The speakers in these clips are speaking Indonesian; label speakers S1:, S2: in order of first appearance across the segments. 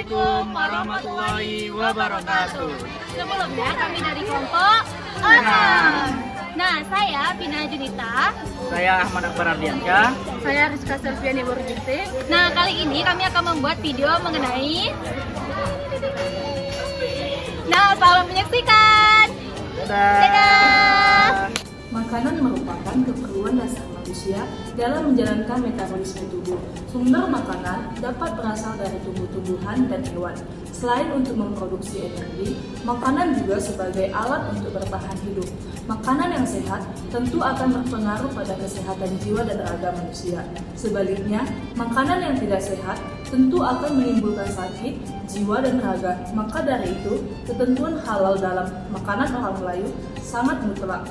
S1: Assalamualaikum warahmatullahi wabarakatuh.
S2: Sebelumnya kami dari kelompok 6. Nah, saya Vina Junita.
S1: Saya Ahmad Akbar Ardiansyah.
S2: Saya Rizka Selviani Borjiti. Nah, kali ini kami akan membuat video mengenai. Nah, selamat menyaksikan. Dadah.
S3: Makanan merupakan keperluan dasar manusia dalam menjalankan metabolisme tubuh. Sumber makanan dapat berasal dari tumbuh-tumbuhan dan hewan. Selain untuk memproduksi energi, makanan juga sebagai alat untuk bertahan hidup. Makanan yang sehat tentu akan berpengaruh pada kesehatan jiwa dan raga manusia. Sebaliknya, makanan yang tidak sehat tentu akan menimbulkan sakit, jiwa dan raga. Maka dari itu, ketentuan halal dalam makanan orang Melayu sangat mutlak.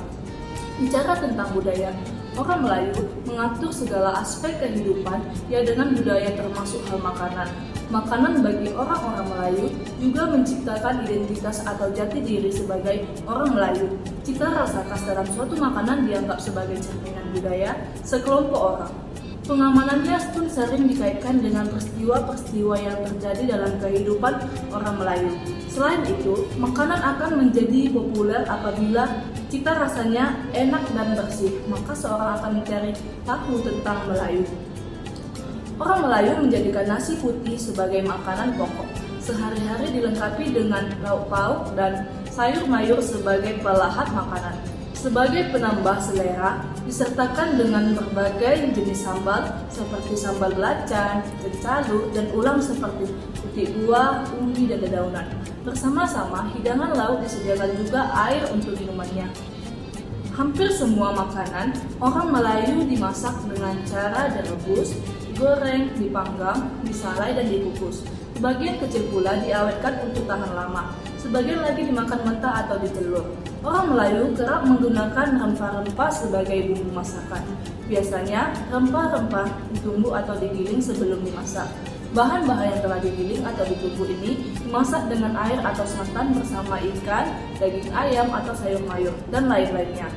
S3: Bicara tentang budaya, orang Melayu mengatur segala aspek kehidupan ya dengan budaya termasuk hal makanan. Makanan bagi orang-orang Melayu juga menciptakan identitas atau jati diri sebagai orang Melayu. Cita rasa khas dalam suatu makanan dianggap sebagai cerminan budaya sekelompok orang. Pengamanannya pun sering dikaitkan dengan peristiwa-peristiwa yang terjadi dalam kehidupan orang Melayu. Selain itu, makanan akan menjadi populer apabila cita rasanya enak dan bersih, maka seorang akan mencari tahu tentang Melayu. Orang Melayu menjadikan nasi putih sebagai makanan pokok. Sehari-hari dilengkapi dengan lauk pauk dan sayur mayur sebagai pelahat makanan. Sebagai penambah selera, disertakan dengan berbagai jenis sambal seperti sambal belacan, kencalu, dan ulam seperti putih buah, umbi, dan dedaunan. Bersama-sama, hidangan lauk disediakan juga air untuk minumannya. Hampir semua makanan orang Melayu dimasak dengan cara direbus, digoreng, dipanggang, disalai, dan dikukus. Sebagian kecil pula diawetkan untuk tahan lama. Sebagian lagi dimakan mentah atau dicelur. Orang Melayu kerap menggunakan rempah-rempah sebagai bumbu masakan. Biasanya, rempah-rempah ditumbuk atau digiling sebelum dimasak. Bahan-bahan yang telah digiling atau ditumbuk ini dimasak dengan air atau santan bersama ikan, daging ayam atau sayur mayur, dan lain-lainnya.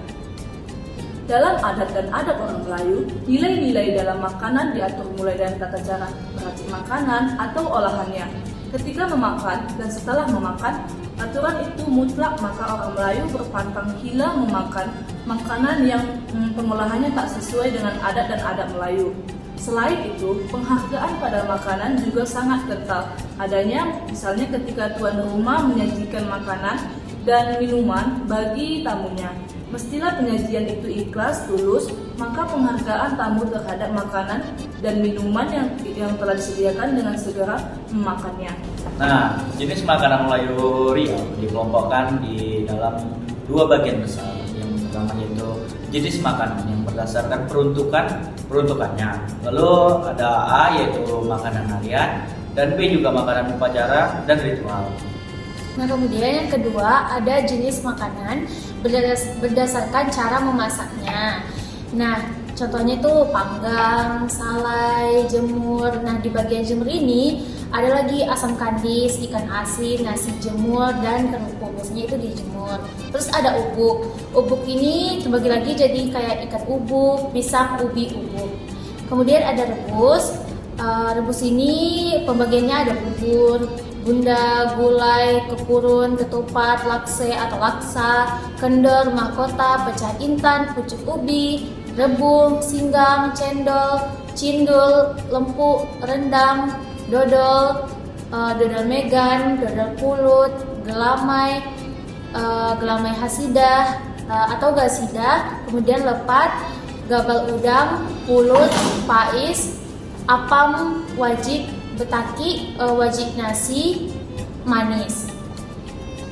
S3: Dalam adat dan adat orang Melayu, nilai-nilai dalam makanan diatur mulai dari tata cara meracik makanan atau olahannya. Ketika memakan dan setelah memakan, aturan itu mutlak, maka orang Melayu berpantang gila memakan makanan yang pengolahannya tak sesuai dengan adat dan adat Melayu. Selain itu, penghargaan pada makanan juga sangat kental. Adanya misalnya ketika tuan rumah menyajikan makanan dan minuman bagi tamunya. Mestilah penyajian itu ikhlas, tulus, maka penghargaan tamu terhadap makanan dan minuman yang telah disediakan dengan segera memakannya.
S4: Nah, jenis makanan Melayu Riau dikelompokkan di dalam dua bagian besar. Yang pertama yaitu jenis makanan yang berdasarkan peruntukannya. Lalu ada A yaitu makanan harian dan B juga makanan upacara dan ritual.
S2: Nah, kemudian yang kedua ada jenis makanan berdasarkan cara memasaknya. Nah, contohnya itu panggang, salai, jemur. Nah, di bagian jemur ini ada lagi asam kandis, ikan asin, nasi jemur, dan kerupuk. Biasanya itu dijemur. Terus ada ubuk. Ubuk ini terbagi lagi jadi kayak ikan ubuk, pisang, ubi, ubuk. Kemudian ada rebus. Rebus ini pembagiannya ada bubur, bunda, gulai, kepurun, ketupat, lakse atau laksa, kendor, mahkota, pecah intan, pucuk ubi, rebung, singgang, cendol, cindul, lempuk, rendang, dodol, dodol megan, dodol pulut, gelamai, gelamai hasidah atau gasidah, kemudian lepat, gabal udang, pulut, pais, apam, wajik, betaki, wajik nasi, manis.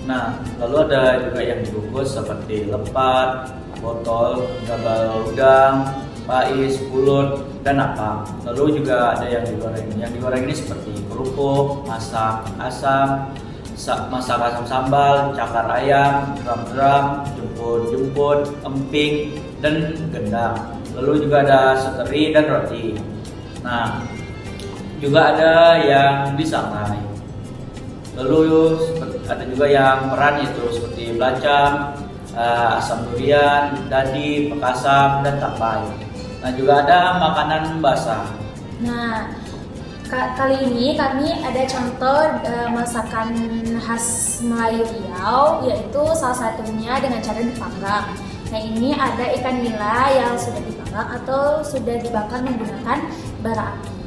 S4: Nah, lalu ada juga yang dibungkus seperti lepat, botol, gabal udang, pais, pulut, dan apam. Lalu juga ada yang digoreng. Yang digoreng ini seperti kerupuk, masak asam, masak asam sambal, cakar ayam, drum-drum, jemput-jemput, emping, dan gendang. Lalu juga ada seteri dan roti. Nah, juga ada yang disangrai. Lalu ada juga yang peran yaitu seperti belacan, asam durian, dadi, pekasam, dan tapai. Nah, juga ada makanan basah.
S2: Nah, kali ini kami ada contoh masakan khas Melayu Riau, yaitu salah satunya dengan cara dipanggang. Nah, ini ada ikan nila yang sudah dipanggang atau sudah dibakar menggunakan bara api.